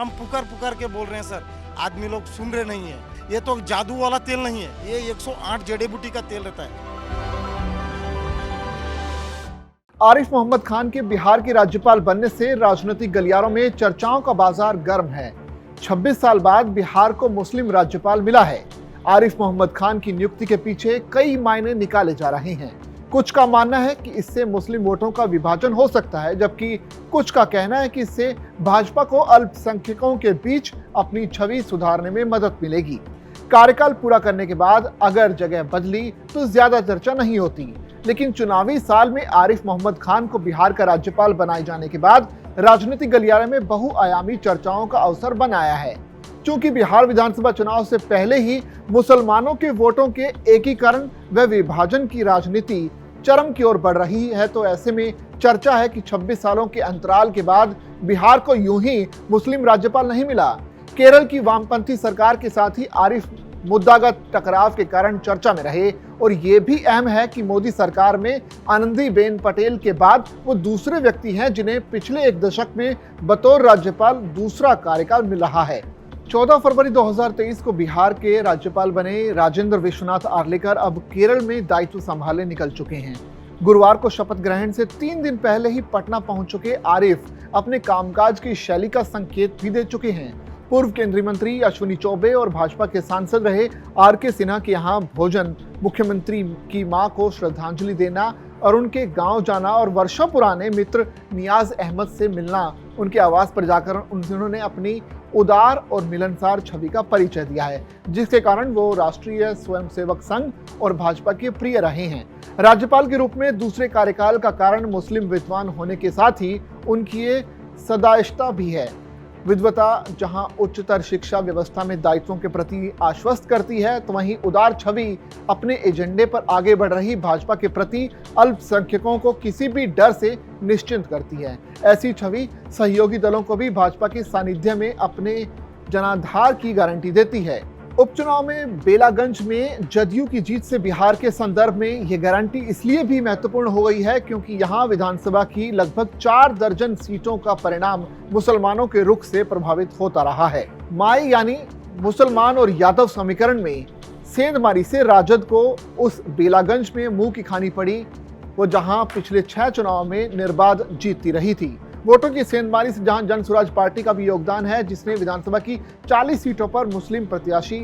हम पुकार पुकार के बोल रहे हैं सर, आदमी लोग सुन रहे नहीं है। ये तो जादू वाला तेल नहीं है, ये 108 जड़ी बूटी का तेल रहता है। आरिफ मोहम्मद खान के बिहार के राज्यपाल बनने से राजनीतिक गलियारों में चर्चाओं का बाजार गर्म है। 26 साल बाद बिहार को मुस्लिम राज्यपाल मिला है। आरिफ मोहम्मद खान की नियुक्ति के पीछे कई मायने निकाले जा रहे हैं। कुछ का मानना है कि इससे मुस्लिम वोटों का विभाजन हो सकता है, जबकि कुछ का कहना है कि इससे भाजपा को अल्पसंख्यकों के बीच अपनी छवि सुधारने में मदद मिलेगी। कार्यकाल पूरा करने के बाद अगर जगह बदली तो ज्यादा चर्चा नहीं होती, लेकिन चुनावी साल में आरिफ मोहम्मद खान को बिहार का राज्यपाल बनाए जाने के बाद राजनीतिक गलियारे में बहुआयामी चर्चाओं का अवसर बनाया है। चूंकि बिहार विधानसभा चुनाव से पहले ही मुसलमानों के वोटों के एकीकरण व विभाजन की राजनीति चरम की ओर बढ़ रही है, तो ऐसे में चर्चा है कि 26 सालों के अंतराल के बाद बिहार को यूं ही मुस्लिम राज्यपाल नहीं मिला। केरल की वामपंथी सरकार के साथ ही आरिफ मुद्दागत टकराव के कारण चर्चा में रहे, और ये भी अहम है कि मोदी सरकार में आनंदीबेन पटेल के बाद वो दूसरे व्यक्ति हैं जिन्हें पिछले एक दशक में बतौर राज्यपाल दूसरा कार्यकाल मिल रहा है। 14 फरवरी 2023 को बिहार के राज्यपाल बने राजेंद्र विश्वनाथ आर्लेकर अब केरल में दायित्व संभालने निकल चुके हैं। गुरुवार को शपथ ग्रहण से 3 दिन पहले ही पटना पहुंच चुके आरिफ अपने कामकाज की शैली का संकेत भी दे चुके हैं। पूर्व केंद्रीय मंत्री अश्विनी चौबे और भाजपा के सांसद रहे आर.के. सिन्हा के यहाँ भोजन, मुख्यमंत्री की मां को श्रद्धांजलि देना और उनके गांव जाना और वर्षों पुराने मित्र नियाज अहमद से मिलना, उनके आवास पर जाकर उन्होंने अपनी उदार और मिलनसार छवि का परिचय दिया है, जिसके कारण वो राष्ट्रीय स्वयंसेवक संघ और भाजपा के प्रिय रहे हैं। राज्यपाल के रूप में दूसरे कार्यकाल का कारण मुस्लिम विद्वान होने के साथ ही उनकी ये सदाइशता भी है। विद्वता जहां उच्चतर शिक्षा व्यवस्था में दायित्वों के प्रति आश्वस्त करती है, तो वहीं उदार छवि अपने एजेंडे पर आगे बढ़ रही भाजपा के प्रति अल्पसंख्यकों को किसी भी डर से निश्चिंत करती है। ऐसी छवि सहयोगी दलों को भी भाजपा के सानिध्य में अपने जनाधार की गारंटी देती है। उपचुनाव में बेलागंज में जदयू की जीत से बिहार के संदर्भ में यह गारंटी इसलिए भी महत्वपूर्ण हो गई है क्योंकि यहां विधानसभा की लगभग 4 दर्जन सीटों का परिणाम मुसलमानों के रुख से प्रभावित होता रहा है। माई यानी मुसलमान और यादव समीकरण में सेंधमारी से राजद को उस बेलागंज में मुंह की खानी पड़ी, वो जहां पिछले 6 चुनाव में निर्बाध जीतती रही थी। वोटों की सेंधमारी से जहां जन स्वराज पार्टी का भी योगदान है, जिसने विधानसभा की 40 सीटों पर मुस्लिम प्रत्याशी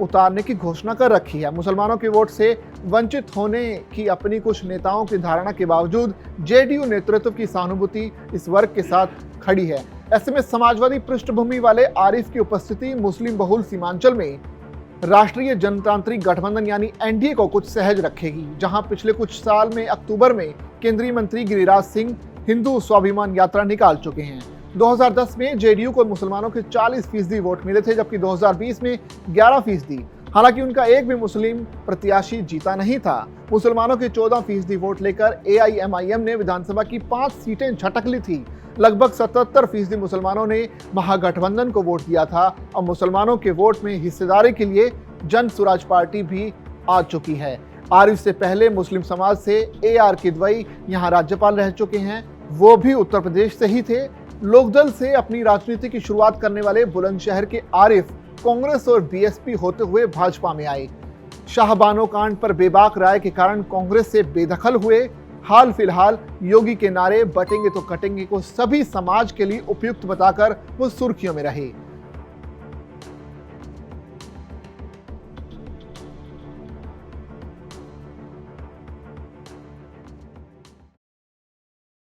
उतारने की घोषणा कर रखी है। मुसलमानों के वोट से वंचित होने की अपनी कुछ नेताओं की धारणा के बावजूद जेडीयू नेतृत्व की सहानुभूति इस वर्ग के साथ खड़ी है। ऐसे में समाजवादी पृष्ठभूमि वाले आरिफ की उपस्थिति मुस्लिम बहुल सीमांचल में राष्ट्रीय जनतांत्रिक गठबंधन यानी एनडीए को कुछ सहज रखेगी। जहां पिछले कुछ साल में अक्टूबर में केंद्रीय मंत्री गिरिराज सिंह हिंदू स्वाभिमान यात्रा निकाल चुके हैं। 2010 में जेडीयू को मुसलमानों के 40% वोट मिले थे, जबकि 2020 में 11%। हालांकि उनका एक भी मुस्लिम प्रत्याशी जीता नहीं था। मुसलमानों के 14% वोट लेकर एआईएमआईएम ने विधानसभा की 5 सीटें झटक ली थी। लगभग 77% मुसलमानों ने महागठबंधन को वोट दिया था और मुसलमानों के वोट में हिस्सेदारी के लिए जन स्वराज पार्टी भी आ चुकी है। आरिफ से पहले मुस्लिम समाज से AR किदवई यहाँ राज्यपाल रह चुके हैं, वो भी उत्तर प्रदेश से ही थे। लोकदल से अपनी राजनीति की शुरुआत करने वाले बुलंदशहर के आरिफ कांग्रेस और बीएसपी होते हुए भाजपा में आए। शाहबानो कांड पर बेबाक राय के कारण कांग्रेस से बेदखल हुए। हाल फिलहाल योगी के नारे बटेंगे तो कटेंगे को सभी समाज के लिए उपयुक्त बताकर वो सुर्खियों में रहे।